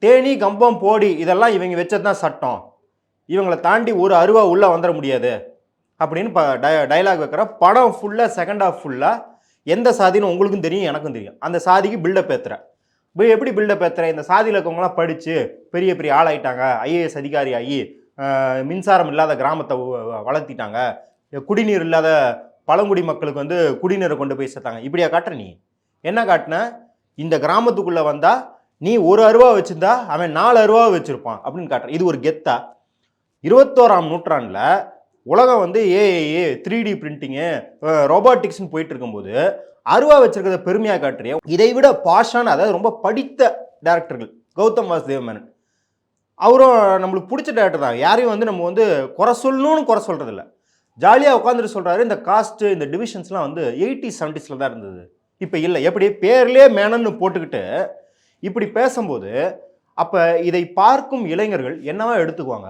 தேனி கம்பம் போடி இதெல்லாம் இவங்க வச்சது தான் சட்டம், இவங்களை தாண்டி ஒரு அருவா உள்ளே வந்துட முடியாது அப்படின்னு டைலாக் வைக்கிற படம் ஃபுல்லாக செகண்ட் ஹாஃப் ஃபுல்லாக எந்த சாதின்னு உங்களுக்கும் தெரியும் எனக்கும் தெரியும். அந்த சாதிக்கு பில்டப் ஏற்றுற எப்படி பில்டப் ஏற்றுற, இந்த சாதியில் இருக்கவங்களாம் படித்து பெரிய பெரிய ஆளாயிட்டாங்க, ஐஏஎஸ் அதிகாரி ஆகி மின்சாரம் இல்லாத கிராமத்தை வளர்த்திட்டாங்க, குடிநீர் இல்லாத பழங்குடி மக்களுக்கு வந்து குடிநீரை கொண்டு போய் சேர்த்தாங்க. இப்படியா காட்டுற? நீ என்ன காட்டின? இந்த கிராமத்துக்குள்ளே வந்தால் நீ ஒரு அருவா வச்சுருந்தா அவன் 4 அருவா வச்சுருப்பான் அப்படின்னு காட்டுற. இது ஒரு கெத்தா? 21ஆம் நூற்றாண்டில் உலகம் வந்து ஏஏஏ 3D பிரிண்டிங்கு ரோபாட்டிக்ஸ்னு போயிட்டு இருக்கும்போது அருவா வச்சிருக்கிறத பெருமையாக காட்டுறிய. இதை விட பாஷான, அதாவது ரொம்ப படித்த டேரக்டர்கள் கௌதம் வாசுதேவ் மேனன், அவரும் நம்மளுக்கு பிடிச்ச டேரக்டர் தான். யாரையும் வந்து நம்ம வந்து குறை சொல்லணும்னு குறை சொல்கிறதில்ல, ஜாலியாக உட்காந்துட்டு சொல்கிறாரு. இந்த காஸ்ட்டு இந்த டிவிஷன்ஸ்லாம் வந்து 80s 70s தான் இருந்தது, இப்போ இல்லை. எப்படி பேர்லேயே மேனன்னு போட்டுக்கிட்டு இப்படி பேசும்போது அப்போ இதை பார்க்கும் இளைஞர்கள் என்னவா எடுத்துக்குவாங்க?